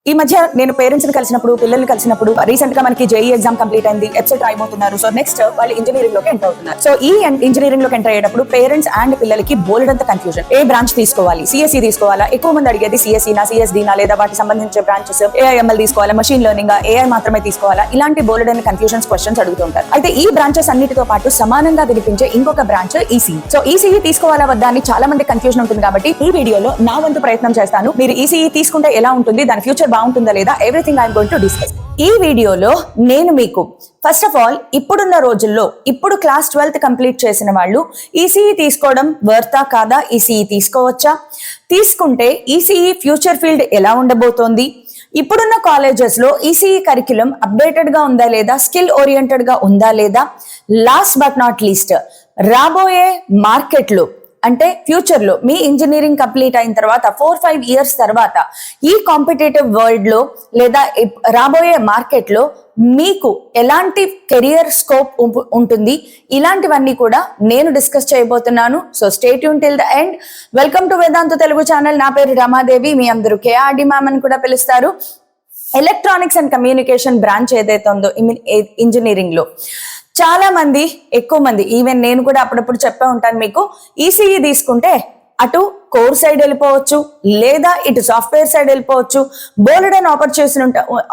ఈ మధ్య నేను పేరెంట్స్ ని కలిసినప్పుడు, పిల్లల్ని కలిసినప్పుడు, రీసెంట్ గా మనకి జేఈ ఎగ్జామ్ కంప్లీట్ అయింది, ఎఫ్సెట్ రాయబోతున్నారు. సో నెక్స్ట్ వాళ్ళు ఇంజనీరింగ్ లోకి ఎంటర్ అవుతున్నారు. సో ఈ ఇంజనీరింగ్ లోకి ఎంటర్ అయ్యేటప్పుడు పేరెంట్స్ అండ్ పిల్లలకి బోలెడంత కన్ఫ్యూజన్. ఏ బ్రాంచ్ తీసుకోవాలి, సిఎస్ఈ తీసుకోవాలా? ఎక్కువ మంది అడిగేది సిఎస్ఈనా, సిఎస్డీనా, లేదా వాటి సంబంధించిన బ్రాంచెస్ ఏఐఎంఎల్ తీసుకోవాలా, మెషిన్ లెర్నింగ్, ఏఐ మాత్రమే తీసుకోవాలా? ఇలాంటి బోలెడని కన్ఫ్యూజన్స్, క్వశ్చన్స్ అడుగుతుంటారు. అయితే ఈ బ్రాంచెస్ అన్నిటితో పాటు సమానంగా వినిపించే ఇంకొక బ్రాంచ్ ఈసీఈ. సో ఈసీఈ తీసుకోవాలా వద్దా అని చాలా మంది కన్ఫ్యూజన్ ఉంటుంది. కాబట్టి ఈ వీడియోలో నా వంతు ప్రయత్నం చేస్తాను. మీరు ఈసీఈ తీసుకుంటే ఎలా ఉంటుంది, దాని ఫ్యూచర్ బాగుంటుందా లేదా, everything I'm going to discuss. ఈ వీడియోలో నేను మీకు ఫస్ట్ ఆఫ్ ఆల్ ఇప్పుడున్న రోజుల్లో ఇప్పుడు క్లాస్ 12th కంప్లీట్ చేసిన వాళ్ళు ఈసీఈ తీసుకోవడం వర్తా కాదా, ఈసీఈ తీసుకోవచ్చా, తీసుకుంటే ఈసీఈ ఫ్యూచర్ ఫీల్డ్ ఎలా ఉండబోతోంది, ఇప్పుడున్న కాలేజెస్ లో ఈసీఈ కరిక్యులం అప్డేటెడ్ గా ఉందా లేదా, స్కిల్ ఓరియంటెడ్ గా ఉందా లేదా, లాస్ట్ బట్ నాట్ లీస్ట్ రాబోయే మార్కెట్ లో అంటే ఫ్యూచర్ లో మీ ఇంజనీరింగ్ కంప్లీట్ అయిన తర్వాత 4-5 years తర్వాత ఈ కాంపిటేటివ్ వరల్డ్ లో లేదా రాబోయే మార్కెట్ లో మీకు ఎలాంటి కెరియర్ స్కోప్ ఉంటుంది, ఇలాంటివన్నీ కూడా నేను డిస్కస్ చేయబోతున్నాను. So stay tune till the end. Welcome to Vedantu Telugu channel. నా పేరు రమాదేవి, మీ అందరూ కేఆర్డి మ్యామ్ అని కూడా పిలుస్తారు. ఎలక్ట్రానిక్స్ అండ్ కమ్యూనికేషన్ బ్రాంచ్ ఏదైతే ఉందో ఇంజనీరింగ్ లో చాలా మంది, ఎక్కువ మంది, ఈవెన్ నేను కూడా అప్పుడప్పుడు చెప్పే ఉంటాను మీకు, ఈసీఈ తీసుకుంటే అటు కోర్ సైడ్ వెళ్ళిపోవచ్చు, లేదా ఇటు సాఫ్ట్వేర్ సైడ్ వెళ్ళిపోవచ్చు, బోలెడన్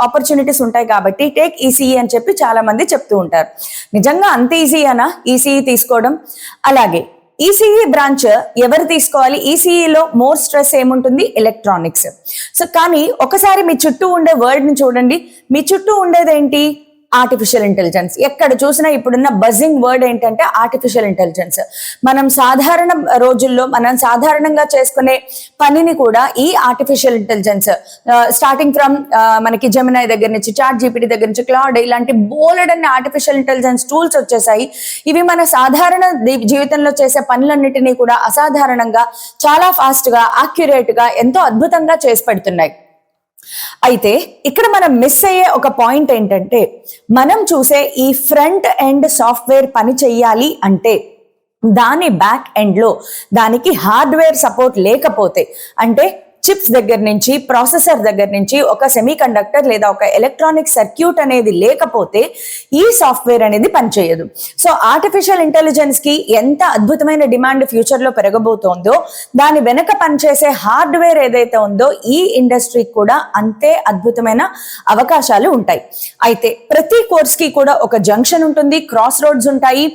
ఆపర్చునిటీస్ ఉంటాయి. కాబట్టి టేక్ ఈసీఈ అని చెప్పి చాలా మంది చెప్తూ ఉంటారు. నిజంగా అంత ఈజీ అనా ఈసీఈ తీసుకోవడం? అలాగే ఈసీఈ బ్రాంచ్ ఎవరు తీసుకోవాలి? ఈసీఈలో మోర్ స్ట్రెస్ ఏముంటుంది? ఎలక్ట్రానిక్స్. సో కానీ ఒకసారి మీ చుట్టూ ఉండే వరల్డ్ ని చూడండి. మీ చుట్టూ ఉండేదేంటి? Artificial intelligence. ఎక్కడ చూసినా ఇప్పుడున్న బజింగ్ వర్డ్ ఏంటంటే ఆర్టిఫిషియల్ ఇంటెలిజెన్స్. మనం సాధారణ రోజుల్లో మనం సాధారణంగా చేసుకునే పనిని కూడా ఈ ఆర్టిఫిషియల్ ఇంటెలిజెన్స్, స్టార్టింగ్ ఫ్రమ్ మనకి జెమినై దగ్గర నుంచి, చాట్ జీపీటీ దగ్గర నుంచి, క్లౌడ్, ఇలాంటి బోలెడన్ని ఆర్టిఫిషియల్ ఇంటెలిజెన్స్ టూల్స్ వచ్చేసాయి. ఇవి మన సాధారణ జీవితంలో చేసే పనులన్నిటినీ కూడా అసాధారణంగా, చాలా ఫాస్ట్ గా, యాక్యురేట్ గా, ఎంతో అద్భుతంగా చేసి పెడుతున్నాయి. అయితే ఇక్కడ మనం మిస్ అయ్యే ఒక పాయింట్ ఏంటంటే, మనం చూసే ఈ ఫ్రంట్ ఎండ్ సాఫ్ట్వేర్ పని చెయ్యాలి అంటే దాని బ్యాక్ ఎండ్ లో దానికి హార్డ్వేర్ సపోర్ట్ లేకపోతే, అంటే చిప్స్ దగ్గర నుంచి, ప్రాసెసర్ దగ్గర నుంచి, ఒక సెమీ కండక్టర్ లేదా ఒక ఎలక్ట్రానిక్ సర్క్యూట్ అనేది లేకపోతే ఈ సాఫ్ట్వేర్ అనేది పనిచేయదు. సో ఆర్టిఫిషియల్ ఇంటెలిజెన్స్ కి ఎంత అద్భుతమైన డిమాండ్ ఫ్యూచర్ లో పెరగబోతోందో, దాని వెనక పనిచేసే హార్డ్వేర్ ఏదైతే ఉందో ఈ ఇండస్ట్రీకి కూడా అంతే అద్భుతమైన అవకాశాలు ఉంటాయి. అయితే ప్రతి కోర్స్ కి కూడా ఒక జంక్షన్ ఉంటుంది, క్రాస్ రోడ్స్ ఉంటాయి.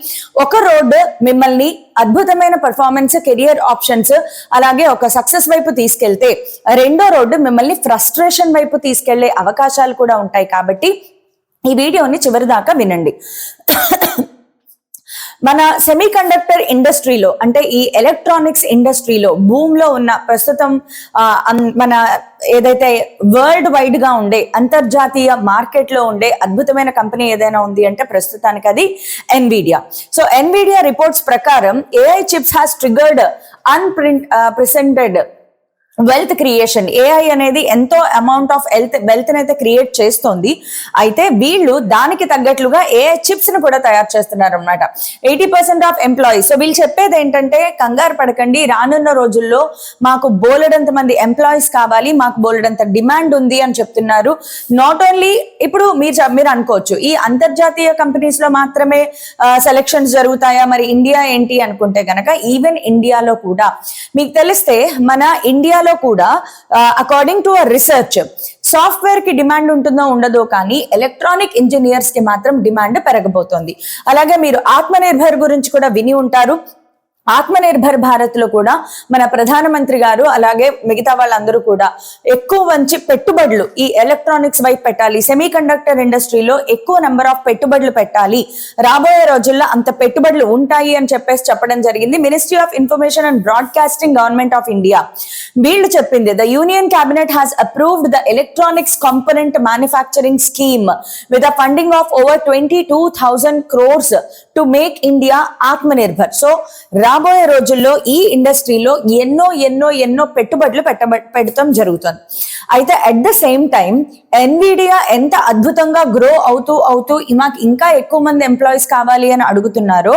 ఒక రోడ్ మిమ్మల్ని అద్భుతమైన పర్ఫార్మెన్స్, కెరియర్ ఆప్షన్స్, అలాగే ఒక సక్సెస్ వైపు తీసుకెళ్తే, రెండో రోడ్డు మిమ్మల్ని ఫ్రస్ట్రేషన్ వైపు తీసుకెళ్లే అవకాశాలు కూడా ఉంటాయి. కాబట్టి ఈ వీడియోని చివరి దాకా వినండి. మన సెమీ కండక్టర్ ఇండస్ట్రీలో, అంటే ఈ ఎలక్ట్రానిక్స్ ఇండస్ట్రీలో బూమ్ లో ఉన్న ప్రస్తుతం మన ఏదైతే వరల్డ్ వైడ్ గా ఉండే, అంతర్జాతీయ మార్కెట్ లో ఉండే అద్భుతమైన కంపెనీ ఏదైనా ఉంది అంటే ప్రస్తుతానికి అది ఎన్విడియా. సో ఎన్విడియా రిపోర్ట్స్ ప్రకారం AI chips has triggered unprecedented wealth creation. AI అనేది ఎంతో అమౌంట్ ఆఫ్ వెల్త్ అయితే క్రియేట్ చేస్తోంది. అయితే వీళ్ళు దానికి తగ్గట్లుగా ఏఐ చిప్స్ ని కూడా తయారు చేస్తున్నారు అనమాట. 80% ఆఫ్ ఎంప్లాయీస్. సో వీళ్ళు చెప్పేది ఏంటంటే, కంగారు పడకండి, రానున్న రోజుల్లో మాకు బోలెడంత మంది ఎంప్లాయీస్ కావాలి, మాకు బోలెడంత డిమాండ్ ఉంది అని చెప్తున్నారు. నాట్ ఓన్లీ ఇప్పుడు మీరు అనుకోవచ్చు, ఈ అంతర్జాతీయ కంపెనీస్ లో మాత్రమే సెలక్షన్స్ జరుగుతాయా, మరి ఇండియా ఏంటి అనుకుంటే గనక, ఈవెన్ ఇండియాలో కూడా మీకు తెలిస్తే, మన ఇండియాలో కూడా అకార్డింగ్ టు రీసెర్చ్ సాఫ్ట్వేర్ కి డిమాండ్ ఉంటుందో ఉండదో కానీ ఎలక్ట్రానిక్ ఇంజనీర్స్ కి మాత్రం డిమాండ్ పెరగబోతోంది. అలాగే మీరు ఆత్మనిర్భర్ గురించి కూడా విని ఉంటారు. ఆత్మనిర్భర్ భారత్ లో కూడా మన ప్రధానమంత్రి గారు, అలాగే మిగతా వాళ్ళందరూ కూడా ఎక్కువ మంచి పెట్టుబడులు ఈ ఎలక్ట్రానిక్స్ వైపు పెట్టాలి, సెమీ కండక్టర్ ఇండస్ట్రీలో ఎక్కువ నెంబర్ ఆఫ్ పెట్టుబడులు పెట్టాలి, రాబోయే రోజుల్లో అంత పెట్టుబడులు ఉంటాయి అని చెప్పడం జరిగింది. Ministry of information and broadcasting, government of India వీళ్ళు చెప్పింది, the union cabinet has approved the electronics component manufacturing scheme with a funding of over 22,000 crores to make India Atmanirbhar. So రాబోయే రోజుల్లో ఈ ఇండస్ట్రీలో ఎన్నో ఎన్నో ఎన్నో పెట్టుబడులు పెడతాం జరుగుతుంది. అయితే at the same time Nvidia ఎంత అద్భుతంగా గ్రో అవుతూ మాకు ఇంకా ఎక్కువ మంది ఎంప్లాయీస్ కావాలి అని అడుగుతున్నారో,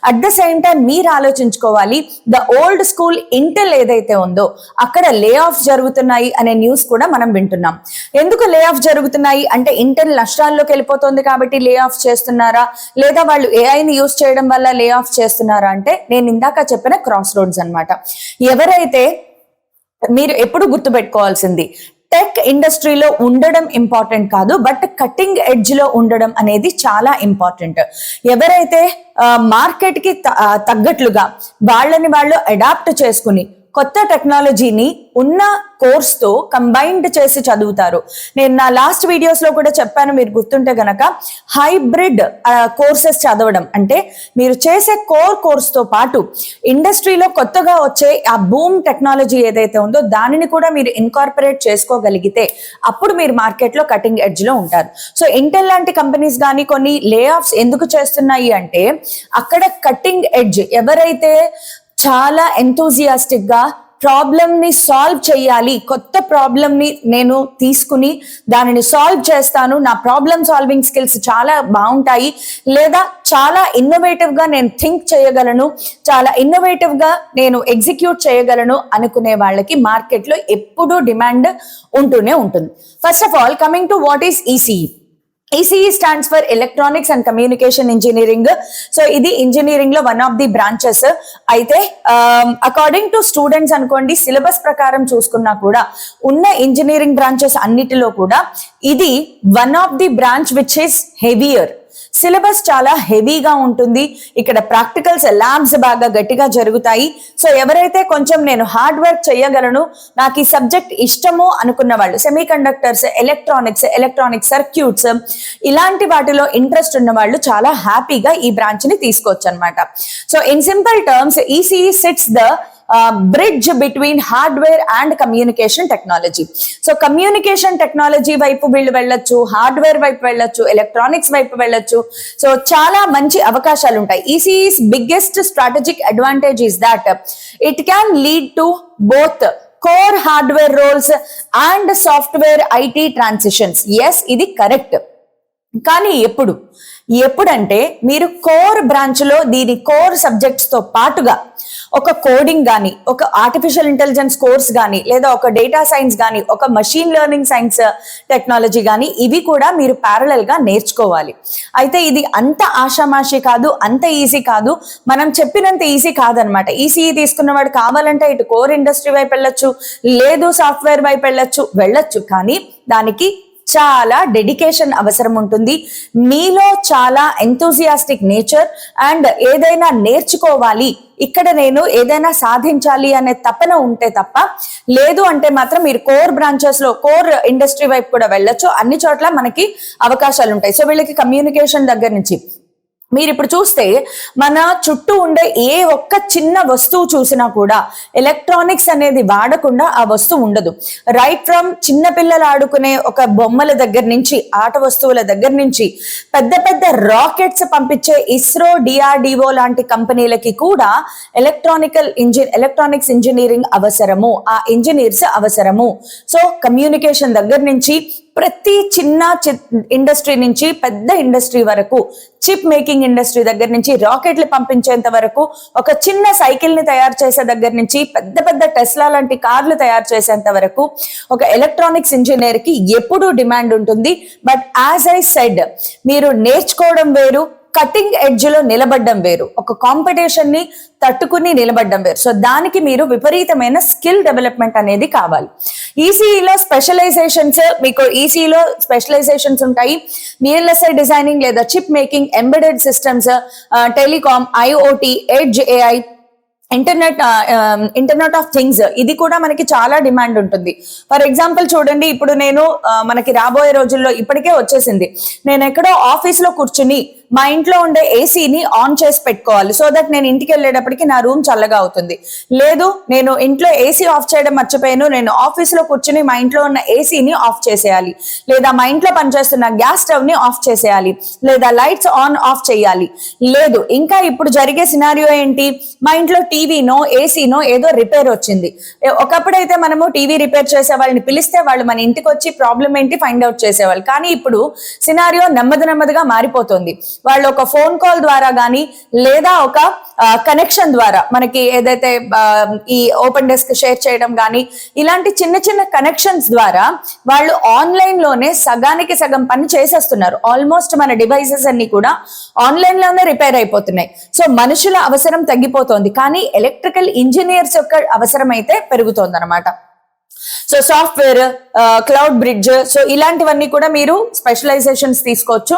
అట్ ద సేమ్ టైం మీరు ఆలోచించుకోవాలి, ద ఓల్డ్ స్కూల్ ఇంటెల్ ఏదైతే ఉందో అక్కడ లే ఆఫ్ జరుగుతున్నాయి అనే న్యూస్ కూడా మనం వింటున్నాం. ఎందుకు లే ఆఫ్ జరుగుతున్నాయి అంటే ఇంటెల్ నష్టాల్లోకి వెళ్ళిపోతుంది కాబట్టి లే ఆఫ్ చేస్తున్నారా, లేదా వాళ్ళు ఏఐని యూజ్ చేయడం వల్ల లే ఆఫ్ చేస్తున్నారా అంటే నేను ఇందాక చెప్పిన క్రాస్ రోడ్స్ అన్నమాట. ఎవరైతే మీరు ఎప్పుడు గుర్తుపెట్టుకోవాల్సింది, టెక్ ఇండస్ట్రీలో ఉండడం ఇంపార్టెంట్ కాదు, బట్ కటింగ్ ఎడ్జ్ లో ఉండడం అనేది చాలా ఇంపార్టెంట్. ఎవరైతే మార్కెట్ కి తగ్గట్లుగా వాళ్ళని వాళ్ళు అడాప్ట్ చేసుకుని కొత్త టెక్నాలజీని ఉన్న కోర్స్ తో కంబైన్డ్ చేసి చదువుతారు. నేను నా లాస్ట్ వీడియోస్ లో కూడా చెప్పాను, మీరు గుర్తుంటే గనక హైబ్రిడ్ కోర్సెస్ చదవడం అంటే మీరు చేసే కోర్స్ తో పాటు ఇండస్ట్రీలో కొత్తగా వచ్చే ఆ బూమ్ టెక్నాలజీ ఏదైతే ఉందో దానిని కూడా మీరు ఇన్కార్పొరేట్ చేసుకోగలిగితే అప్పుడు మీరు మార్కెట్ లో కటింగ్ ఎడ్జ్ లో ఉంటారు. సో ఇంటెల్ లాంటి కంపెనీస్ కానీ కొన్ని లే ఆఫ్స్ ఎందుకు చేస్తున్నాయి అంటే అక్కడ కటింగ్ ఎడ్జ్ ఎవరైతే చాలా ఎంతూజియాస్టిక్ గా ప్రాబ్లమ్ ని సాల్వ్ చేయాలి, కొత్త ప్రాబ్లమ్ ని నేను తీసుకుని దానిని సాల్వ్ చేస్తాను, నా ప్రాబ్లమ్ సాల్వింగ్ స్కిల్స్ చాలా బాగుంటాయి, లేదా చాలా ఇన్నోవేటివ్ గా నేను థింక్ చేయగలను, చాలా ఇన్నోవేటివ్ గా నేను ఎగ్జిక్యూట్ చేయగలను అనుకునే వాళ్ళకి మార్కెట్ లో ఎప్పుడూ డిమాండ్ ఉంటూనే ఉంటుంది. First of all coming to what is ECE. ECE stands for Electronics and Communication Engineering. So ఇది ఇంజనీరింగ్ లో వన్ ఆఫ్ ది బ్రాంచెస్. అయితే అకార్డింగ్ టు స్టూడెంట్స్ అనుకోండి, సిలబస్ ప్రకారం చూసుకున్నా కూడా ఉన్న ఇంజనీరింగ్ బ్రాంచెస్ అన్నిటిలో కూడా ఇది one of the branch which is heavier. Syllabus చాలా హెవీగా ఉంటుంది. ఇక్కడ ప్రాక్టికల్స్ ల్యాబ్స్ బాగా గట్టిగా జరుగుతాయి. సో ఎవరైతే కొంచెం నేను హార్డ్ వర్క్ చేయగలను, నాకు ఈ సబ్జెక్ట్ ఇష్టము అనుకున్న వాళ్ళు, సెమీ కండక్టర్స్, ఎలక్ట్రానిక్స్ సర్క్యూట్స్ ఇలాంటి వాటిలో ఇంట్రెస్ట్ ఉన్న వాళ్ళు చాలా హ్యాపీగా ఈ బ్రాంచ్ ని తీసుకోవచ్చు అనమాట. So in simple terms ECE sits the bridge between hardware and communication technology. So communication technology వైపు వీళ్ళు వెళ్ళొచ్చు, హార్డ్వేర్ వైపు వెళ్ళొచ్చు, ఎలక్ట్రానిక్స్ వైపు వెళ్ళొచ్చు. సో చాలా మంచి అవకాశాలు ఉంటాయి. ECE's biggest strategic advantage is that it can lead to both core hardware roles and software IT transitions. Yes, ఇది కరెక్ట్. కానీ ఎప్పుడంటే మీరు కోర్ బ్రాంచ్ లో దీని కోర్ సబ్జెక్ట్స్ తో పాటుగా ఒక కోడింగ్ గానీ, ఒక ఆర్టిఫిషియల్ ఇంటెలిజెన్స్ కోర్స్ గానీ, లేదా ఒక డేటా సైన్స్ గానీ, ఒక మషీన్ లెర్నింగ్ సైన్స్ టెక్నాలజీ గానీ ఇవి కూడా మీరు ప్యారలల్ గా నేర్చుకోవాలి. అయితే ఇది అంత ఆషామాషి కాదు, అంత ఈజీ కాదు, మనం చెప్పినంత ఈజీ కాదనమాట. ఈసీఈ తీసుకున్నవాడు కావాలంటే ఇటు కోర్ ఇండస్ట్రీ వైపు వెళ్ళొచ్చు, లేదు సాఫ్ట్వేర్ వైపు వెళ్ళొచ్చు. కానీ దానికి చాలా డెడికేషన్ అవసరం ఉంటుంది. మీలో చాలా ఎంతూజియాస్టిక్ నేచర్ అండ్ ఏదైనా నేర్చుకోవాలి, ఇక్కడ నేను ఏదైనా సాధించాలి అనే తపన ఉంటే తప్ప, లేదు అంటే మాత్రం మీరు కోర్ బ్రాంచెస్ లో కోర్ ఇండస్ట్రీ వైపు కూడా వెళ్ళొచ్చు. అన్ని చోట్ల మనకి అవకాశాలు ఉంటాయి. సో వీళ్ళకి కమ్యూనికేషన్ దగ్గర నుంచి మీరు ఇప్పుడు చూస్తే మన చుట్టూ ఉండే ఏ ఒక్క చిన్న వస్తువు చూసినా కూడా ఎలక్ట్రానిక్స్ అనేది వాడకుండా ఆ వస్తువు ఉండదు. రైట్ ఫ్రమ్ చిన్న పిల్లలు ఆడుకునే ఒక బొమ్మల దగ్గర నుంచి, ఆట వస్తువుల దగ్గర నుంచి, పెద్ద పెద్ద రాకెట్స్ పంపించే ఇస్రో, డిఆర్డిఓ లాంటి కంపెనీలకి కూడా ఎలక్ట్రానిక్స్ ఇంజనీరింగ్ అవసరము, ఆ ఇంజనీర్స్ అవసరము. సో కమ్యూనికేషన్ దగ్గర నుంచి ప్రతి చిన్న ఇండస్ట్రీ నుంచి పెద్ద ఇండస్ట్రీ వరకు, చిప్ మేకింగ్ ఇండస్ట్రీ దగ్గర నుంచి రాకెట్లు పంపించేంత వరకు, ఒక చిన్న సైకిల్ ని తయారు చేసే దగ్గర నుంచి పెద్ద పెద్ద టెస్లా లాంటి కార్లు తయారు చేసేంత వరకు ఒక ఎలక్ట్రానిక్స్ ఇంజనీర్ కి ఎప్పుడూ డిమాండ్ ఉంటుంది. బట్ యాజ్ ఐ సెడ్, మీరు నేర్చుకోవడం వేరు, కటింగ్ ఎడ్జ్ లో నిలబడ్డం వేరు, ఒక కాంపిటీషన్ ని తట్టుకుని నిలబడ్డం వేరు. సో దానికి మీరు విపరీతమైన స్కిల్ డెవలప్మెంట్ అనేది కావాలి. ఈసీఈలో స్పెషలైజేషన్స్, మీకు ఈసీఈలో స్పెషలైజేషన్స్ ఉంటాయి. VLSI డిజైనింగ్ లేదా chip making, embedded systems, telecom, IoT, edge AI, internet of things, ఇది కూడా మనకి చాలా డిమాండ్ ఉంటుంది. ఫర్ ఎగ్జాంపుల్ చూడండి, ఇప్పుడు నేను మనకి రాబోయే రోజుల్లో ఇప్పటికే వచ్చేసింది, నేను ఎక్కడో ఆఫీస్ లో కూర్చుని మా ఇంట్లో ఉండే ఏసీని ఆన్ చేసి పెట్టుకోవాలి సో దట్ నేను ఇంటికి వెళ్ళేటప్పటికి నా రూమ్ చల్లగా అవుతుంది. లేదు నేను ఇంట్లో ఏసీ ఆఫ్ చేయడం మర్చిపోయాను, నేను ఆఫీస్ లో కూర్చుని మా ఇంట్లో ఉన్న ఏసీని ఆఫ్ చేసేయాలి, లేదా మా ఇంట్లో పనిచేస్తున్న గ్యాస్ స్టవ్ ని ఆఫ్ చేసేయాలి, లేదా లైట్స్ ఆన్ ఆఫ్ చేయాలి. లేదు ఇంకా ఇప్పుడు జరిగే సినారియో ఏంటి, మా ఇంట్లో టీవీనో ఏసీనో ఏదో రిపేర్ వచ్చింది. ఒకప్పుడైతే మనము టీవీ రిపేర్ చేసే వాళ్ళని పిలిస్తే వాళ్ళు మన ఇంటికి వచ్చి ప్రాబ్లం ఏంటి ఫైండ్ అవుట్ చేసేవాళ్ళు. కానీ ఇప్పుడు సినారియో నెమ్మదిగా మారిపోతుంది. వాళ్ళు ఒక ఫోన్ కాల్ ద్వారా గానీ లేదా ఒక కనెక్షన్ ద్వారా మనకి ఏదైతే ఈ ఓపెన్ డెస్క్ షేర్ చేయడం కానీ ఇలాంటి చిన్న చిన్న కనెక్షన్స్ ద్వారా వాళ్ళు ఆన్లైన్ లోనే సగానికి సగం పని చేసేస్తున్నారు. ఆల్మోస్ట్ మన డివైసెస్ అన్ని కూడా ఆన్లైన్ లోనే రిపేర్ అయిపోతున్నాయి. సో మనుషుల అవసరం తగ్గిపోతోంది, కానీ ఎలక్ట్రికల్ ఇంజనీర్స్ యొక్క అవసరం అయితే పెరుగుతోంది అనమాట. So software, cloud bridge, so ఇలాంటివన్నీ కూడా మీరు స్పెషలైజేషన్స్ తీసుకోవచ్చు.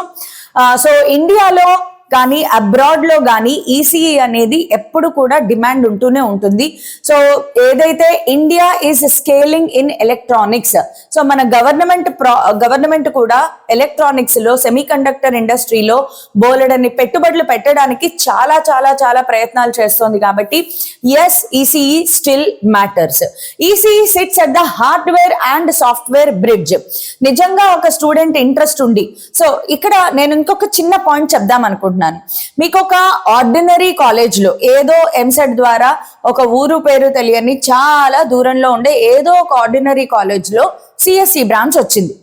సో ఇండియాలో కానీ అబ్రాడ్ లో కానీ ఈసీఈ అనేది ఎప్పుడు కూడా డిమాండ్ ఉంటూనే ఉంటుంది. సో ఏదైతే India is scaling in electronics, so మన గవర్నమెంట్ కూడా ఎలక్ట్రానిక్స్ లో సెమీ కండక్టర్ ఇండస్ట్రీలో బోలెడన్ని పెట్టుబడులు పెట్టడానికి చాలా చాలా చాలా ప్రయత్నాలు చేస్తోంది. కాబట్టి yes, ECE still matters. ECE sits at the hardware and software bridge. నిజంగా ఒక స్టూడెంట్ ఇంట్రెస్ట్ ఉండి, సో ఇక్కడ నేను ఇంకొక చిన్న పాయింట్ చెప్దాం అనుకుంటున్నాను. మీకు ఒక ఆర్డినరీ కాలేజ్ లో ఏదో ఎంసెట్ ద్వారా ఒక ఊరు పేరు తెలియని చాలా దూరంలో ఉండే ఏదో ఒక ఆర్డినరీ కాలేజ్ లో సిఎస్సి బ్రాంచ్ వచ్చింది.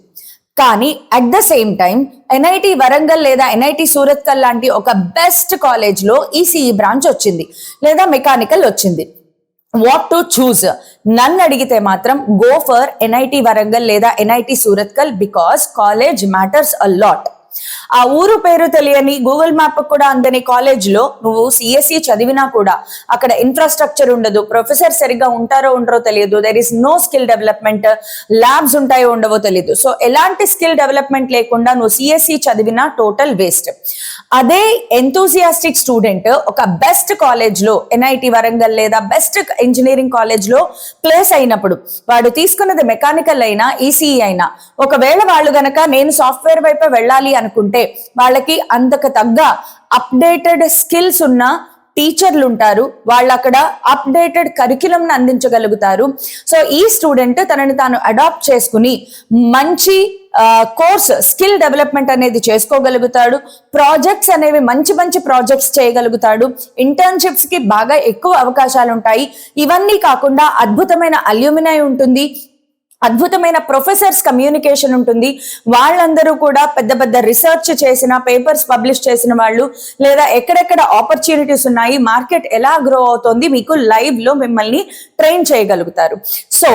కానీ at the same time NIT Warangal లేదా ఎన్ఐటి సూరత్కల్ లాంటి ఒక బెస్ట్ కాలేజ్ లో ఈసీఈ బ్రాంచ్ వచ్చింది, లేదా మెకానికల్ వచ్చింది. What to choose? నన్ను అడిగితే మాత్రం గో ఫర్ ఎన్ఐటి వరంగల్ లేదా NIT Surathkal, because college matters a lot. ఆ ఊరు పేరు తెలియని గూగుల్ మ్యాప్ కూడా అందని కాలేజ్ లో నువ్వు సిఎస్సి చదివినా కూడా అక్కడ ఇన్ఫ్రాస్ట్రక్చర్ ఉండదు, ప్రొఫెసర్ సరిగ్గా ఉంటారో ఉండరో తెలియదు, there is no skill development, labs ఉంటాయో ఉండవో తెలియదు. సో ఎలాంటి స్కిల్ డెవలప్మెంట్ లేకుండా నువ్వు సిఎస్సి చదివినా టోటల్ వేస్ట్. అదే ఎంతూసియాస్టిక్ స్టూడెంట్ ఒక బెస్ట్ కాలేజ్ లో ఎన్ఐటి వరంగల్ లేదా బెస్ట్ ఇంజనీరింగ్ కాలేజ్ లో ప్లేస్ అయినప్పుడు, వాడు తీసుకున్నది మెకానికల్ అయినా ఈసీఈ అయినా, ఒకవేళ వాళ్ళు గనక నేను సాఫ్ట్వేర్ వైపే వెళ్ళాలి అనుకుంటే వాళ్ళకి అంతకు తగ్గ అప్డేటెడ్ స్కిల్స్ ఉన్న టీచర్లు ఉంటారు, వాళ్ళు అక్కడ అప్డేటెడ్ కరిక్యులం అందించగలుగుతారు. సో ఈ స్టూడెంట్ తనని తాను అడాప్ట్ చేసుకుని మంచి కోర్స్ స్కిల్ డెవలప్మెంట్ అనేది చేసుకోగలుగుతాడు, ప్రాజెక్ట్స్ అనేవి మంచి ప్రాజెక్ట్స్ చేయగలుగుతాడు, ఇంటర్న్షిప్స్ కి బాగా ఎక్కువ అవకాశాలు ఉంటాయి. ఇవన్నీ కాకుండా అద్భుతమైన అల్యూమినై ఉంటుంది, అద్భుతమైన ప్రొఫెసర్స్ కమ్యూనికేషన్ ఉంటుంది. వాళ్ళందరూ కూడా పెద్ద రీసెర్చ్ చేసిన, పేపర్స్ పబ్లిష్ చేసిన వాళ్ళు, లేదా ఎక్కడెక్కడ ఆపర్చునిటీస్ ఉన్నాయి, మార్కెట్ ఎలా గ్రో అవుతోంది మీకు లైవ్ లో మిమ్మల్ని ట్రైన్ చేయగలుగుతారు. సో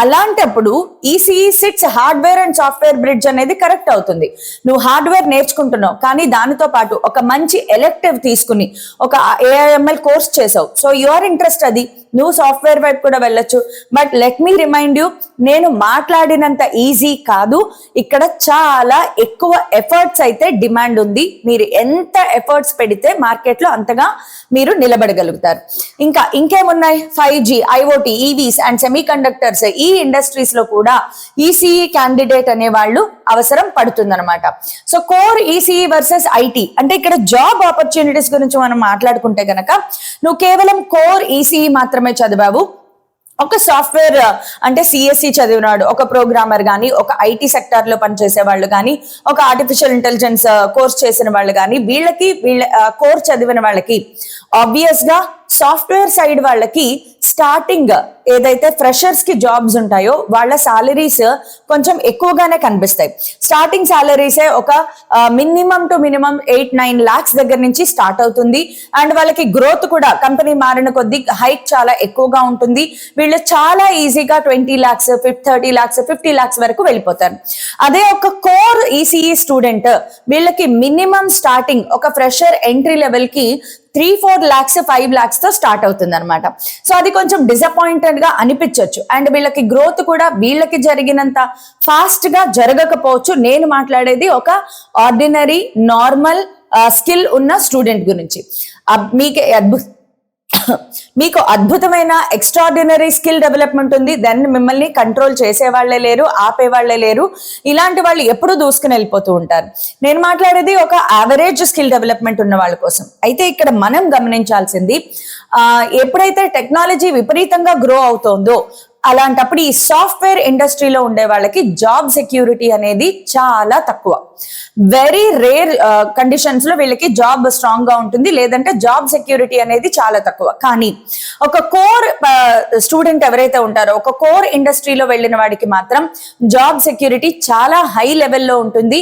అలాంటప్పుడు ECE sits hardware and software bridge అనేది కరెక్ట్ అవుతుంది. నువ్వు హార్డ్వేర్ నేర్చుకుంటున్నావు, కానీ దానితో పాటు ఒక మంచి ఎలెక్టివ్ తీసుకుని ఒక ఏఐఎంఎల్ కోర్స్ చేసావు, సో యువర్ ఇంట్రెస్ట్ అది, నువ్వు సాఫ్ట్వేర్ వైపు కూడా వెళ్ళొచ్చు. But let me remind you, నేను మాట్లాడినంత ఈజీ కాదు, ఇక్కడ చాలా ఎక్కువ ఎఫర్ట్స్ అయితే డిమాండ్ ఉంది. మీరు ఎంత ఎఫర్ట్స్ పెడితే మార్కెట్ లో అంతగా మీరు నిలబడగలుగుతారు. ఇంకేమున్నాయి, 5G, IoT, EVs and semiconductors, ఈ ఇండస్ట్రీస్ లో కూడా ఈసీఈ క్యాండిడేట్ అనే వాళ్ళు అవసరం పడుతుందన్నమాట. So core ECE versus IT అంటే ఇక్కడ జాబ్ ఆపర్చునిటీస్ గురించి మనం మాట్లాడుకుంటే గనక, నువ్వు కేవలం కోర్ ఈసీఈ మాత్రమే చదివావు, ఒక సాఫ్ట్వేర్ అంటే సిఎస్సి చదివినాడు ఒక ప్రోగ్రామర్ కానీ, ఒక ఐటీ సెక్టార్ లో పనిచేసే వాళ్ళు కానీ, ఒక ఆర్టిఫిషియల్ ఇంటెలిజెన్స్ కోర్స్ చేసిన వాళ్ళు కానీ, వీళ్ళ కోర్స్ చదివిన వాళ్ళకి ఆబ్వియస్ గా సాఫ్ట్వేర్ సైడ్ వాళ్ళకి స్టార్టింగ్ ఏదైతే ఫ్రెషర్స్ కి జాబ్స్ ఉంటాయో వాళ్ళ సాలరీస్ కొంచెం ఎక్కువగానే కనిపిస్తాయి. స్టార్టింగ్ సాలరీసే ఒక మినిమం టు మినిమం 8-9 lakhs దగ్గర నుంచి స్టార్ట్ అవుతుంది. అండ్ వాళ్ళకి గ్రోత్ కూడా కంపెనీ మారిన కొద్దీ హైక్ చాలా ఎక్కువగా ఉంటుంది. వీళ్ళు చాలా ఈజీగా 20 lakhs, 30 lakhs, 50 lakhs వరకు వెళ్ళిపోతారు. అదే ఒక కోర్ ఈసీఈ స్టూడెంట్, వీళ్ళకి మినిమం స్టార్టింగ్ ఒక ఫ్రెషర్ ఎంట్రీ లెవెల్ కి 3-4 lakhs, 5 lakhs తో స్టార్ట్ అవుతుంది అనమాట. సో అది కొంచెం డిసప్పాయింటెడ్ గా అనిపించవచ్చు. అండ్ వీళ్ళకి గ్రోత్ కూడా వీళ్ళకి జరిగినంత ఫాస్ట్ గా జరగకపోవచ్చు. నేను మాట్లాడేది ఒక ఆర్డినరీ నార్మల్ స్కిల్ ఉన్న స్టూడెంట్ గురించి. మీకు మీకు అద్భుతమైన ఎక్స్ట్రాడినరీ స్కిల్ డెవలప్మెంట్ ఉంది, దెన్ మిమ్మల్ని కంట్రోల్ చేసే వాళ్ళే లేరు, ఆపే వాళ్ళే లేరు. ఇలాంటి వాళ్ళు ఎప్పుడు దూసుకుని వెళ్ళిపోతూ ఉంటారు. నేను మాట్లాడేది ఒక యావరేజ్ స్కిల్ డెవలప్మెంట్ ఉన్న వాళ్ళ కోసం. అయితే ఇక్కడ మనం గమనించాల్సింది, ఎప్పుడైతే టెక్నాలజీ విపరీతంగా గ్రో అవుతోందో అలాంటప్పుడు ఈ సాఫ్ట్వేర్ ఇండస్ట్రీలో ఉండే వాళ్ళకి జాబ్ సెక్యూరిటీ అనేది చాలా తక్కువ. వెరీ రేర్ కండిషన్స్ లో వీళ్ళకి జాబ్ స్ట్రాంగ్ గా ఉంటుంది, లేదంటే జాబ్ సెక్యూరిటీ అనేది చాలా తక్కువ. కానీ ఒక కోర్ స్టూడెంట్ ఎవరైతే ఉంటారో, ఒక కోర్ ఇండస్ట్రీలో వెళ్ళిన వాడికి మాత్రం జాబ్ సెక్యూరిటీ చాలా హై లెవెల్లో ఉంటుంది.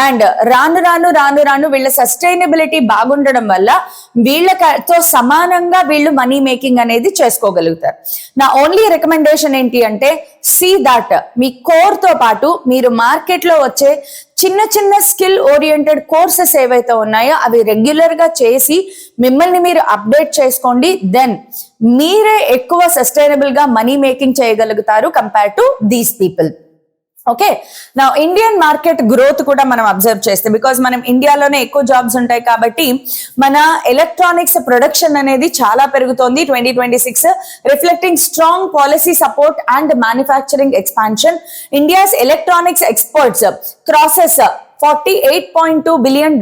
అండ్ రాను రాను రాను రాను వీళ్ళ సస్టైనబిలిటీ బాగుండడం వల్ల వీళ్ళతో సమానంగా వీళ్ళు మనీ మేకింగ్ అనేది చేసుకోగలుగుతారు. నా ఓన్లీ రికమెండేషన్ ఏంటి అంటే, సీ దాట్ మీ కోర్ తో పాటు మీరు మార్కెట్ లో వచ్చే చిన్న చిన్న స్కిల్ ఓరియంటెడ్ కోర్సెస్ ఏవైతే ఉన్నాయో అవి రెగ్యులర్ గా చేసి మిమ్మల్ని మీరు అప్డేట్ చేసుకోండి. దెన్ మీరే ఎక్కువ సస్టైనబుల్ గా మనీ మేకింగ్ చేయగలుగుతారు compare to these people. Okay, నా ఇండియన్ మార్కెట్ గ్రోత్ కూడా మనం అబ్జర్వ్ చేస్తే, బికాస్ మనం ఇండియాలోనే ఎక్కువ జాబ్స్ ఉంటాయి కాబట్టి మన ఎలక్ట్రానిక్స్ ప్రొడక్షన్ అనేది చాలా పెరుగుతోంది 2026, reflecting strong policy support and manufacturing expansion. India's electronics exports crosses $48.2 billion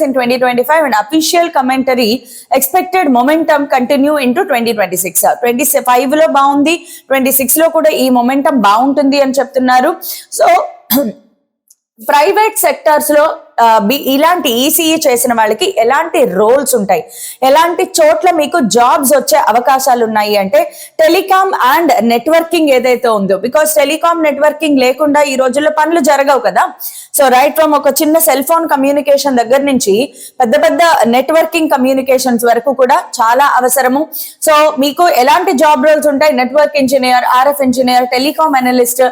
in 2025 and official commentary expected momentum continue into 2026. 25 లో బాగుంది, 26 లో కూడా ఈ మొమెంటం బాగుంటుంది అని చెప్తున్నారు. సో ప్రైవేట్ సెక్టార్స్ లో ఇలాంటి ఈసీఈ చేసిన వాళ్ళకి ఎలాంటి రోల్స్ ఉంటాయి, ఎలాంటి చోట్ల మీకు జాబ్స్ వచ్చే అవకాశాలు ఉన్నాయి అంటే, టెలికామ్ అండ్ నెట్వర్కింగ్ ఏదైతే ఉందో, బికాస్ టెలికామ్ నెట్వర్కింగ్ లేకుండా ఈ రోజుల్లో పనులు జరగవు కదా. సో రైట్ ఫ్రమ్ ఒక చిన్న సెల్ ఫోన్ కమ్యూనికేషన్ దగ్గర నుంచి పెద్ద పెద్ద నెట్వర్కింగ్ కమ్యూనికేషన్స్ వరకు కూడా చాలా అవసరము. సో మీకు ఎలాంటి జాబ్ రోల్స్ ఉంటాయి, network engineer, RF engineer, telecom analyst,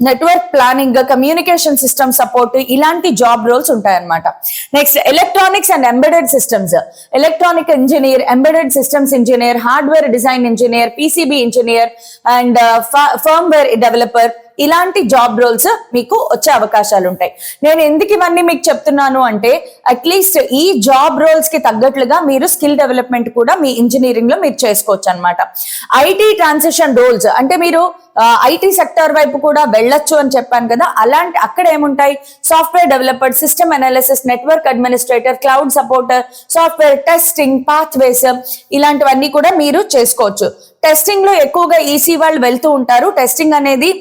network planning, communication system support, ఇలాంటి జాబ్ రోల్స్ ఉంటాయన్నమాట. Next electronics and embedded systems, electronic engineer, embedded systems engineer, hardware design engineer, PCB engineer and firmware developer, ఇలాంటి job roles మీకు వచ్చే అవకాశాలు ఉంటాయి. నేను ఎందుకు ఇవన్నీ మీకు చెప్తున్నాను అంటే, అట్లీస్ట్ ఈ జాబ్ రోల్స్ కి తగ్గట్లుగా మీరు స్కిల్ డెవలప్మెంట్ కూడా మీ ఇంజనీరింగ్ లో మీరు చేసుకోవచ్చు అనమాట. ఐటీ ట్రాన్సిషన్ రోల్స్ అంటే మీరు ఐటీ సెక్టర్ వైపు కూడా వెళ్ళొచ్చు అని చెప్పాను కదా, అలాంటి అక్కడ ఏముంటాయి, software developer, system analysis, network administrator, cloud supporter, software testing, pathways, ఇలాంటివన్నీ కూడా మీరు చేసుకోవచ్చు. టెస్టింగ్ లో ఎక్కువగా ఈసీ వాళ్ళు వెళ్తూ ఉంటారు. టెస్టింగ్ అనేది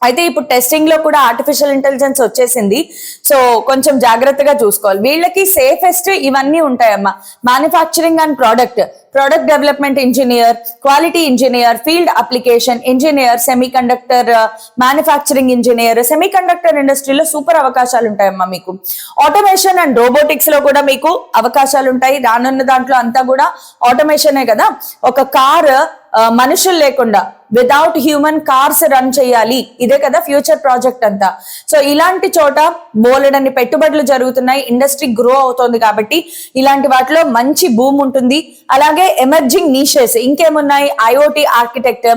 అయితే ఇప్పుడు టెస్టింగ్ లో కూడా ఆర్టిఫిషియల్ ఇంటెలిజెన్స్ వచ్చేసింది, సో కొంచెం జాగ్రత్తగా చూసుకోవాలి. వీళ్ళకి సేఫెస్ట్ ఇవన్నీ ఉంటాయమ్మా, manufacturing and product development engineer, quality engineer, field application engineer, semiconductor manufacturing engineer. Semiconductor ఇండస్ట్రీలో సూపర్ అవకాశాలు ఉంటాయమ్మా మీకు. ఆటోమేషన్ అండ్ రోబోటిక్స్ లో కూడా మీకు అవకాశాలు ఉంటాయి. రానున్న దాంట్లో అంతా కూడా ఆటోమేషనే కదా. ఒక కార్ మనుషులు లేకుండా వితౌట్ హ్యూమన్ కార్స్ రన్ చేయాలి, ఇదే కదా ఫ్యూచర్ ప్రాజెక్ట్ అంతా. సో ఇలాంటి చోట బోలెడన్ని పెట్టుబడులు జరుగుతున్నాయి, ఇండస్ట్రీ గ్రో అవుతోంది కాబట్టి ఇలాంటి వాటిలో మంచి బూమ్ ఉంటుంది. అలాగే ఎమర్జింగ్ నీషెస్ ఇంకేమున్నాయి, IoT architect,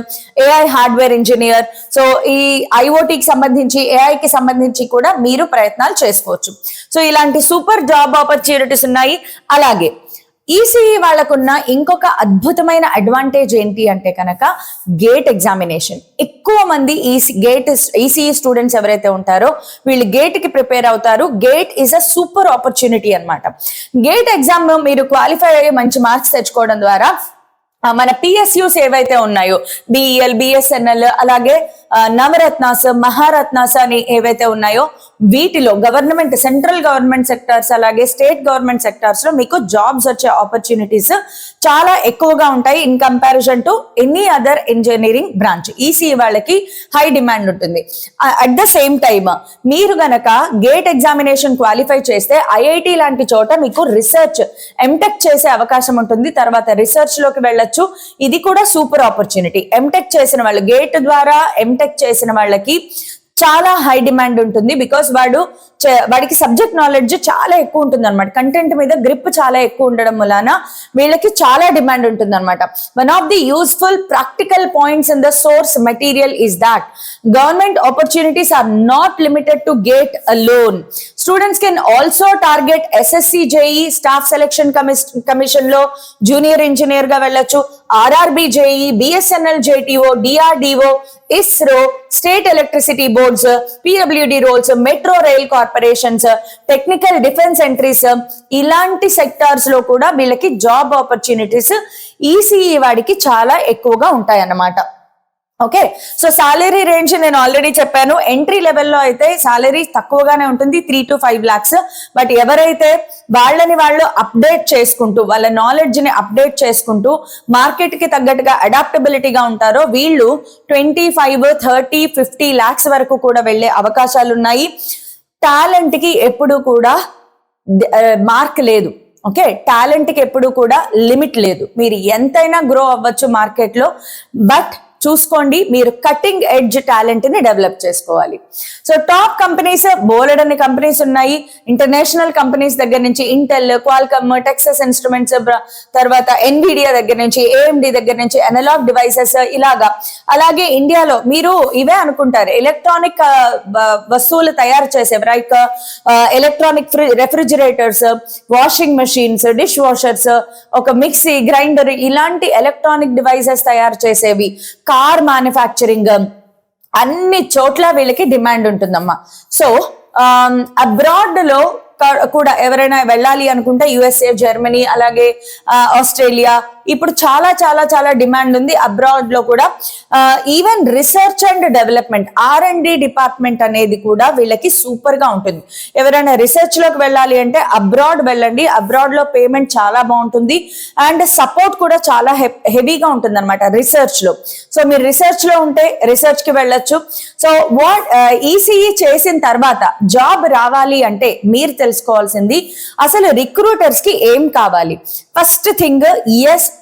AI hardware engineer. So ఈ ఐఓటీకి సంబంధించి, ఏఐకి సంబంధించి కూడా మీరు ప్రయత్నాలు చేసుకోవచ్చు. సో ఇలాంటి సూపర్ జాబ్ ఆపర్చునిటీస్ ఉన్నాయి. అలాగే ఈసీఈ వాళ్ళకున్న ఇంకొక అద్భుతమైన అడ్వాంటేజ్ ఏంటి అంటే కనుక, గేట్ ఎగ్జామినేషన్. ఎక్కువ మంది ఈసీఈ స్టూడెంట్స్ ఎవరైతే ఉంటారో వీళ్ళు గేట్ కి ప్రిపేర్ అవుతారు. Gate is a super opportunity అన్నమాట. గేట్ ఎగ్జామ్ మీరు క్వాలిఫై అయ్యి మంచి మార్క్స్ తెచ్చుకోవడం ద్వారా మన పిఎస్యూస్ ఏవైతే ఉన్నాయో, బిఈఎల్, బిఎస్ఎన్ఎల్, అలాగే నవరత్నాస్, మహారత్నాస్ అని ఏవైతే ఉన్నాయో వీటిలో గవర్నమెంట్, సెంట్రల్ గవర్నమెంట్ సెక్టార్స్ అలాగే స్టేట్ గవర్నమెంట్ సెక్టార్స్ లో మీకు జాబ్స్ వచ్చే ఆపర్చునిటీస్ చాలా ఎక్కువగా ఉంటాయి in comparison to any other engineering branch. EC వాళ్ళకి హై డిమాండ్ ఉంటుంది. అట్ ద సేమ్ టైమ్ మీరు గనక గేట్ ఎగ్జామినేషన్ క్వాలిఫై చేస్తే ఐఐటి లాంటి చోట మీకు రీసెర్చ్, ఎంటెక్ చేసే అవకాశం ఉంటుంది. తర్వాత రీసెర్చ్ లోకి వెళ్ళొచ్చు. ఇది కూడా సూపర్ ఆపర్చునిటీ. ఎంటెక్ చేసిన వాళ్ళు, గేట్ ద్వారా ఎంటెక్ చేసిన వాళ్ళకి చాలా హై డిమాండ్ ఉంటుంది. బికాస్ వాడికి సబ్జెక్ట్ నాలెడ్జ్ చాలా ఎక్కువ ఉంటుంది అనమాట. కంటెంట్ మీద గ్రిప్ చాలా ఎక్కువ ఉండడం వలన వీళ్ళకి చాలా డిమాండ్ ఉంటుంది అనమాట. One of the useful practical points in the source material is that government opportunities are not limited to GATE alone. Students can also target SSC JE staff selection commission లో junior engineer గా వెళ్ళొచ్చు, RRB JE, BSNL JTO, DRDO, ISRO, state electricity boards, PWD roles, metro rail corporations, technical defence entries, ఇలాంటి sectors లో కూడా వీళ్ళకి job opportunities ECE వాడికి చాలా ఎక్కువగా ఉంటాయి అన్నమాట. ఓకే, సో సాలరీ రేంజ్ నేను ఆల్రెడీ చెప్పాను. ఎంట్రీ లెవెల్లో అయితే సాలరీ తక్కువగానే ఉంటుంది, 3 to 5 lakhs. బట్ ఎవరైతే వాళ్ళని వాళ్ళు అప్డేట్ చేసుకుంటూ వాళ్ళ నాలెడ్జ్ ని అప్డేట్ చేసుకుంటూ మార్కెట్ కి తగ్గట్టుగా అడాప్టబిలిటీగా ఉంటారో వీళ్ళు 25, 30, 50 lakhs వరకు కూడా వెళ్లే అవకాశాలు ఉన్నాయి. టాలెంట్ కి ఎప్పుడు కూడా మార్క్ లేదు. ఓకే, టాలెంట్ కి ఎప్పుడు కూడా లిమిట్ లేదు. మీరు ఎంతైనా గ్రో అవ్వచ్చు మార్కెట్ లో, బట్ చూసుకోండి మీరు కటింగ్ ఎడ్జ్ టాలెంట్ ని డెవలప్ చేసుకోవాలి. సో టాప్ కంపెనీస్ బోలెడన్ని కంపెనీస్ ఉన్నాయి. ఇంటర్నేషనల్ కంపెనీస్ దగ్గర నుంచి ఇంటెల్, క్వాల్కమ్, టెక్సస్ ఇన్స్ట్రుమెంట్స్, తర్వాత ఎన్విడియా దగ్గర నుంచి, ఏఎండి దగ్గర నుంచి, అనలాగ్ డివైసెస్, ఇలాగా. అలాగే ఇండియాలో మీరు ఇవే అనుకుంటారు, ఎలక్ట్రానిక్ వస్తువులు తయారు చేసేవి, like electronic refrigerators, washing machines, dish washers, ఒక మిక్సీ, గ్రైండర్, ఇలాంటి ఎలక్ట్రానిక్ డివైసెస్ తయారు చేసేవి, కార్ మ్యానుఫ్యాక్చరింగ్, అన్ని చోట్ల వీళ్ళకి డిమాండ్ ఉంటుందమ్మా. సో అబ్రాడ్ లో కూడా ఎవరైనా వెళ్ళాలి అనుకుంటే యుఎస్ఏ, జర్మనీ, అలాగే ఆస్ట్రేలియా, ఇప్పుడు చాలా చాలా చాలా డిమాండ్ ఉంది అబ్రాడ్ లో కూడా. Even research and development, R&D department అనేది కూడా వీళ్ళకి సూపర్ గా ఉంటుంది. ఎవరైనా రీసెర్చ్ లోకి వెళ్ళాలి అంటే అబ్రాడ్ వెళ్ళండి. అబ్రాడ్ లో పేమెంట్ చాలా బాగుంటుంది అండ్ సపోర్ట్ కూడా చాలా హెవీగా ఉంటుంది అనమాట రీసెర్చ్ లో. సో మీరు రీసెర్చ్ లో ఉంటే రీసెర్చ్ కి వెళ్ళొచ్చు. సో ఈసీఈ చేసిన తర్వాత జాబ్ రావాలి అంటే మీరు తెలుసుకోవాల్సింది అసలు రిక్రూటర్స్ కి ఏం కావాలి. First thing,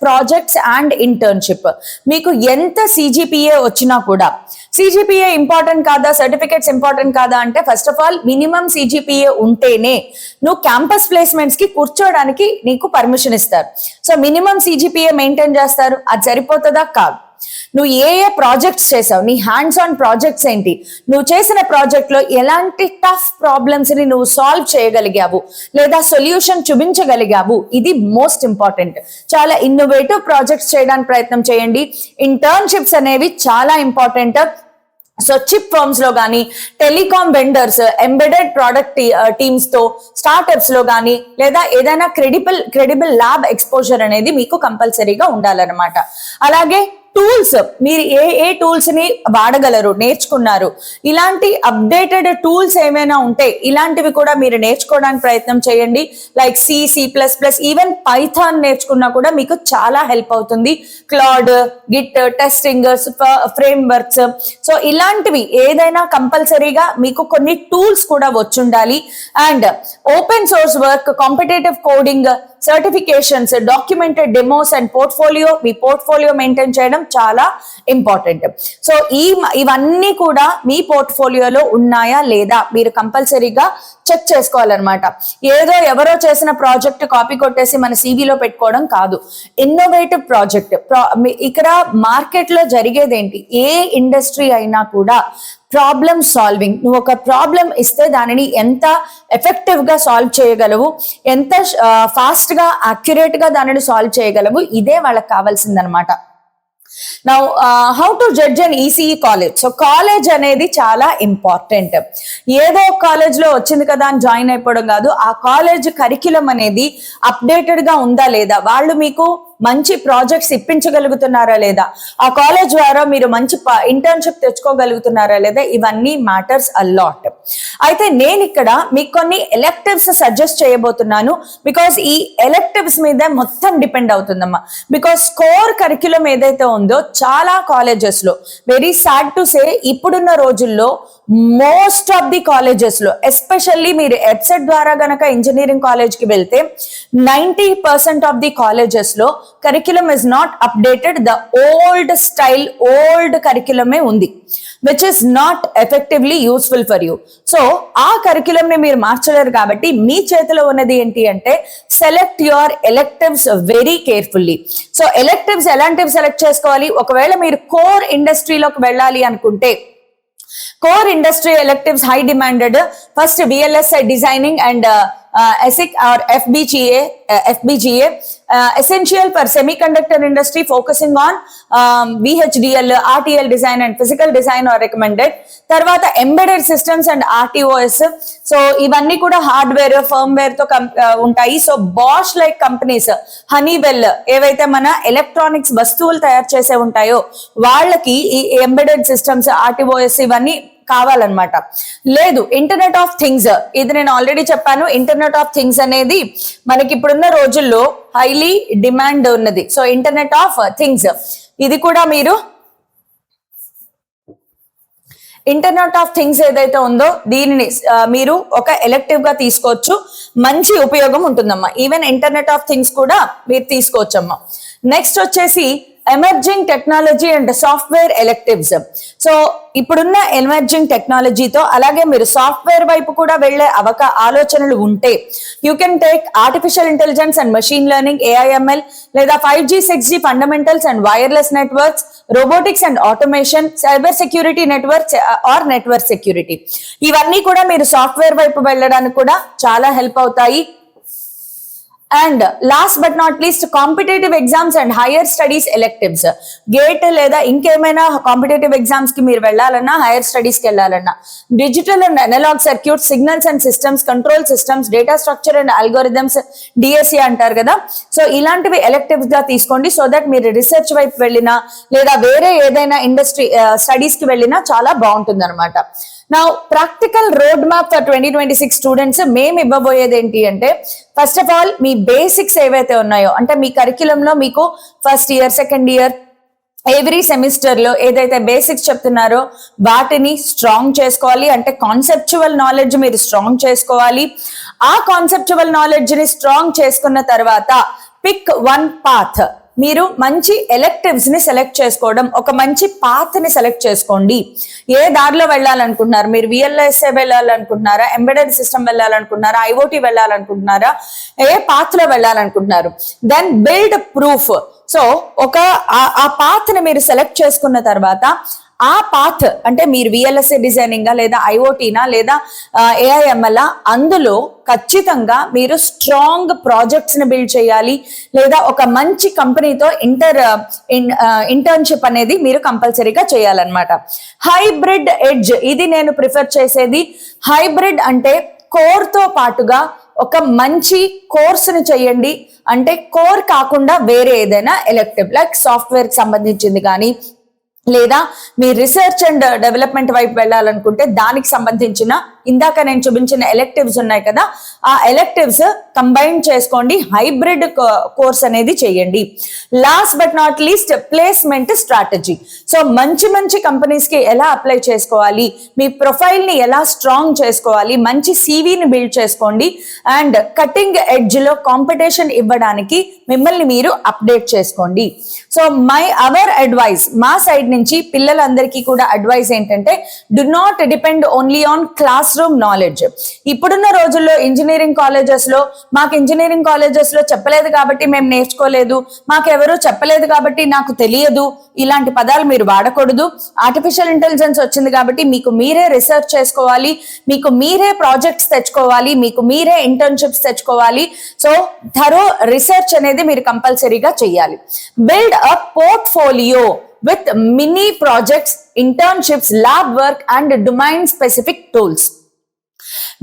projects and internship. మీకు ఎంత సిజిపిఏ వచ్చినా కూడా, సిజిపిఏ ఇంపార్టెంట్ కాదా, సర్టిఫికేట్స్ ఇంపార్టెంట్ కాదా అంటే first of all minimum CGPA ఉంటేనే నువ్వు క్యాంపస్ ప్లేస్మెంట్స్ కి కూర్చోడానికి నీకు పర్మిషన్ ఇస్తారు. సో మినిమం సిజిపిఏ మెయింటైన్ చేస్తారు. అది సరిపోతుందా? కాదు. నువ్వు ఏ ప్రాజెక్ట్స్ చేసావు, నీ హ్యాండ్స్ ఆన్ ప్రాజెక్ట్స్ ఏంటి, నువ్వు చేసిన ప్రాజెక్ట్ లో ఎలాంటి టఫ్ ప్రాబ్లమ్స్ ని నువ్వు సాల్వ్ చేయగలిగావు లేదా సొల్యూషన్ చూపించగలిగావు, ఇది మోస్ట్ ఇంపార్టెంట్. చాలా ఇన్నోవేటివ్ ప్రాజెక్ట్స్ చేయడానికి ప్రయత్నం చేయండి. ఇంటర్న్షిప్స్ అనేవి చాలా ఇంపార్టెంట్. సో చిప్ ఫర్మ్స్ లో కానీ, telecom vendors, embedded product teams తో, స్టార్ట్అప్స్ లో కానీ, లేదా ఏదైనా క్రెడిబుల్ ల్యాబ్ ఎక్స్పోజర్ అనేది మీకు కంపల్సరీగా ఉండాలన్నమాట. అలాగే టూల్స్, మీరు ఏ టూల్స్ ని వాడగలరు, నేర్చుకున్నారు, ఇలాంటి అప్డేటెడ్ టూల్స్ ఏమైనా ఉంటే ఇలాంటివి కూడా మీరు నేర్చుకోవడానికి ప్రయత్నం చేయండి. లైక్ C++, ఈవెన్ పైథాన్ నేర్చుకున్నా కూడా మీకు చాలా హెల్ప్ అవుతుంది. Cloud, git, testing, frameworks, so ఇలాంటివి ఏదైనా కంపల్సరీగా మీకు కొన్ని టూల్స్ కూడా వచ్చుండాలి. And open source work, competitive coding, certifications, documented demos and portfolio, మీ పోర్ట్ఫోలియో మెయింటైన్ చేయడం చాలా ఇంపార్టెంట్. సో ఇవన్నీ కూడా మీ పోర్ట్ఫోలియోలో ఉన్నాయా లేదా మీరు కంపల్సరీగా చెక్ చేసుకోవాలన్నమాట. ఏదో ఎవరో చేసిన ప్రాజెక్ట్ కాపీ కొట్టేసి మన సివిలో పెట్టుకోవడం కాదు. Innovative project. ఇక్కడ మార్కెట్ లో జరిగేది ఏంటి, ఏ ఇండస్ట్రీ అయినా కూడా ప్రాబ్లమ్ సాల్వింగ్. నువ్వు ఒక ప్రాబ్లం ఇస్తే దానిని ఎంత ఎఫెక్టివ్ గా సాల్వ్ చేయగలవు, ఎంత ఫాస్ట్ గా అక్యురేట్ గా దానిని సాల్వ్ చేయగలవు, ఇదే వాళ్ళకి కావాల్సిందనమాట. Now how to judge an ECE college. So college అనేది చాలా ఇంపార్టెంట్. ఏదో కాలేజ్ లో వచ్చింది కదా అని జాయిన్ అయిపోవడం కాదు. ఆ కాలేజ్ కరిక్యులం అనేది అప్డేటెడ్ గా ఉందా లేదా, వాళ్ళు మీకు మంచి ప్రాజెక్ట్స్ ఇప్పించగలుగుతున్నారా లేదా, ఆ కాలేజ్ ద్వారా మీరు మంచి ఇంటర్న్షిప్ తెచ్చుకోగలుగుతున్నారా లేదా, ఇవన్నీ మ్యాటర్స్ అ లాట్. అయితే నేను ఇక్కడ మీకు కొన్ని ఎలెక్టివ్స్ సజెస్ట్ చేయబోతున్నాను. బికాస్ ఈ ఎలెక్టివ్స్ మీద మొత్తం డిపెండ్ అవుతుందమ్మా. బికాస్ కోర్ కరిక్యులం ఏదైతే ఉందో చాలా కాలేజెస్ లో, వెరీ సాడ్ టు సే, ఇప్పుడున్న రోజుల్లో మోస్ట్ ఆఫ్ ది కాలేజెస్ లో, ఎస్పెషల్లీ మీరు ఎబ్సెట్ ద్వారా గనక ఇంజనీరింగ్ కాలేజ్ కి వెళ్తే 90% ఆఫ్ ది కాలేజెస్ లో curriculum is not updated. The old style, old కరిక్యులమే ఉంది, which is not effectively useful for you. So ఆ కరిక్యులం ని మీరు మార్చలేరు. కాబట్టి మీ చేతిలో ఉన్నది ఏంటి అంటే select your electives very carefully. So electives ఎలాంటివి సెలెక్ట్ చేసుకోవాలి, ఒకవేళ మీరు కోర్ ఇండస్ట్రీలోకి వెళ్ళాలి అనుకుంటే Core industry electives high demanded. First, VLSI designing and ESIC or FBGA essential for semiconductor industry, focusing on VHDL, RTL design and physical design are recommended. Tarvata embedded systems and RTOS. So ivanni kuda hardware firmware to untayi. So Bosch like companies, Honeywell evaithe mana electronics vastuvulu tayaru chese untayo vallaki ee embedded systems, RTOS ivanni కావాలన్నమాట. లేదు internet of things, ఇది నేను already చెప్పాను. Internet of things అనేది మనకి ఇప్పుడున్న రోజుల్లో highly demand ఉన్నది. సో ఇంటర్నెట్ ఆఫ్ థింగ్స్ ఇది కూడా మీరు ఇంటర్నెట్ ఆఫ్ థింగ్స్ ఏదైతే ఉందో దీనిని మీరు ఒక ఎలెక్టివ్ గా తీసుకోవచ్చు. మంచి ఉపయోగం ఉంటుందమ్మా. ఈవెన్ ఇంటర్నెట్ ఆఫ్ థింగ్స్ కూడా మీరు తీసుకోవచ్చమ్మా. నెక్స్ట్ వచ్చేసి emerging technology and software electives. So ఇప్పుడున్న ఎమర్జింగ్ టెక్నాలజీతో అలాగే మీరు సాఫ్ట్వేర్ వైపు కూడా వెళ్లే ఆలోచనలు ఉంటే you can take artificial intelligence and machine learning, AIML, లేదా 5G 6G fundamentals and wireless networks, robotics and automation, cyber security networks or network security. ఇవన్నీ కూడా మీరు సాఫ్ట్వేర్ వైపు వెళ్ళడానికి కూడా చాలా హెల్ప్ అవుతాయి. And last but not least competitive exams and higher studies electives. Gate లేదా ఇంకేమైనా కాంపిటేటివ్ ఎగ్జామ్స్ కి మీరు వెళ్ళాలన్నా, హైయర్ స్టడీస్ కి వెళ్ళాలన్నా, digital and analog circuit, signals and systems, control systems, data structure and algorithms, DSE అంటారు కదా. సో ఇలాంటివి ఎలెక్టివ్స్ గా తీసుకోండి. సో దట్ మీరు రీసెర్చ్ వైపు వెళ్ళినా లేదా వేరే ఏదైనా ఇండస్ట్రీ స్టడీస్ కి వెళ్ళినా చాలా బాగుంటుంది అనమాట. నా practical road map for 2026 students మేము ఇవ్వబోయేది ఏంటి అంటే, first of all me basics ఏవైతే ఉన్నాయో, అంటే మీ కరిక్యులంలో మీకు first year, second year, every semester లో ఏదైతే బేసిక్స్ చెప్తున్నారో వాటిని స్ట్రాంగ్ చేసుకోవాలి. అంటే కాన్సెప్చువల్ నాలెడ్జ్ మీరు స్ట్రాంగ్ చేసుకోవాలి. ఆ కాన్సెప్చువల్ నాలెడ్జ్ ని స్ట్రాంగ్ చేసుకున్న తర్వాత పిక్ వన్ పాత్. మీరు మంచి ఎలెక్టివ్స్ ని సెలెక్ట్ చేసుకోవడం, ఒక మంచి పాత్ ని సెలెక్ట్ చేసుకోండి. ఏ దారిలో వెళ్ళాలనుకుంటున్నారు మీరు? VLSI వెళ్ళాలనుకుంటున్నారా, ఎంబెడెడ్ సిస్టమ్ వెళ్ళాలనుకుంటున్నారా, IoT వెళ్ళాలనుకుంటున్నారా, ఏ పాత్ లో వెళ్ళాలనుకుంటున్నారు? Then build proof. సో ఆ పాత్ ని మీరు సెలెక్ట్ చేసుకున్న తర్వాత ఆ పాత్ అంటే మీరు VLSI డిజైనింగ్ లేదా IoTనా లేదా AIML, అందులో ఖచ్చితంగా మీరు స్ట్రాంగ్ ప్రాజెక్ట్స్ ని బిల్డ్ చేయాలి. లేదా ఒక మంచి కంపెనీతో ఇంటర్న్షిప్ అనేది మీరు కంపల్సరీగా చేయాలన్నమాట. హైబ్రిడ్ ఎడ్జ్, ఇది నేను ప్రిఫర్ చేసేది. హైబ్రిడ్ అంటే కోర్ తో పాటుగా ఒక మంచి కోర్స్ ని చేయండి. అంటే కోర్ కాకుండా వేరే ఏదైనా ఎలెక్టివ్ లైక్ సాఫ్ట్వేర్ కి సంబంధించింది కానీ, లేదా మీ రీసెర్చ్ అండ్ డెవలప్మెంట్ వైపు వెళ్ళాలనుకుంటే దానికి సంబంధించిన ఇందాక నేను చూపించిన ఎలెక్టివ్స్ ఉన్నాయి కదా, ఆ ఎలెక్టివ్స్ కంబైన్ చేసుకోండి. హైబ్రిడ్ కోర్స్ అనేది చేయండి. Last but not least placement strategy. So మంచి మంచి కంపెనీస్ కి ఎలా అప్లై చేసుకోవాలి, మీ ప్రొఫైల్ ని ఎలా స్ట్రాంగ్ చేసుకోవాలి, మంచి CVని బిల్డ్ చేసుకోండి. అండ్ కటింగ్ ఎడ్జ్ లో కాంపిటీషన్ ఇవ్వడానికి మిమ్మల్ని మీరు అప్డేట్ చేసుకోండి. సో అవర్ అడ్వైస్, మా సైడ్ నుంచి పిల్లలందరికీ కూడా అడ్వైస్ ఏంటంటే, do not depend only on class room knowledge. ఇప్పుడున్న రోజుల్లో ఇంజనీరింగ్ కాలేజెస్ లో మాకు ఇంజనీరింగ్ కాలేజెస్ లో చెప్పలేదు కాబట్టి మేము నేర్చుకోలేదు, మాకెవరూ చెప్పలేదు కాబట్టి నాకు తెలియదు, ఇలాంటి పదాలు మీరు వాడకూడదు. ఆర్టిఫిషియల్ ఇంటెలిజెన్స్ వచ్చింది కాబట్టి మీకు మీరే రీసెర్చ్ చేసుకోవాలి, మీకు మీరే ప్రాజెక్ట్స్ తెచ్చుకోవాలి, మీకు మీరే ఇంటర్న్షిప్స్ తెచ్చుకోవాలి. సో థరో రీసెర్చ్ అనేది మీరు కంపల్సరీగా చేయాలి. Build a portfolio with mini projects, internships, lab work and domain specific tools.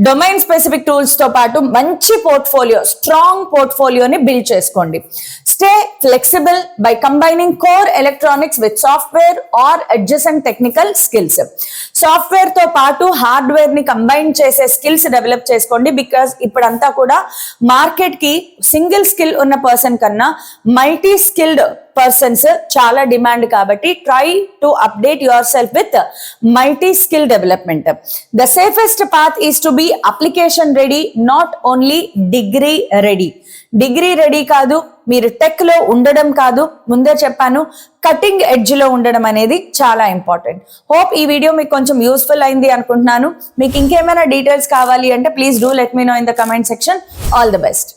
Domain specific tools తో పాటు మంచి పోర్ట్ఫోలియో, స్ట్రాంగ్ పోర్ట్ఫోలియోని బిల్డ్ చేసుకోండి. Stay flexible by combining core electronics with software or adjacent technical skills. Software తో పాటు hardware ని combine చేసే skills develop చేసుకోండి. Because ఇప్పుడంతా కూడా మార్కెట్ కి సింగిల్ స్కిల్ ఉన్న పర్సన్ కన్నా మల్టీ స్కిల్డ్ పర్సన్స్ చాలా డిమాండ్ కాబట్టి try to update your self with multi skill development. The safest path is to be application ready, not only degree ready. Degree ready కాదు, మీరు tech లో ఉండడం కాదు, ముందే చెప్పాను కటింగ్ ఎడ్జ్ లో ఉండడం అనేది చాలా ఇంపార్టెంట్. హోప్ ఈ వీడియో మీకు కొంచెం యూస్ఫుల్ అయింది అనుకుంటున్నాను. మీకు ఇంకేమైనా డీటెయిల్స్ కావాలి అంటే please do let me know in the comment section. All the best.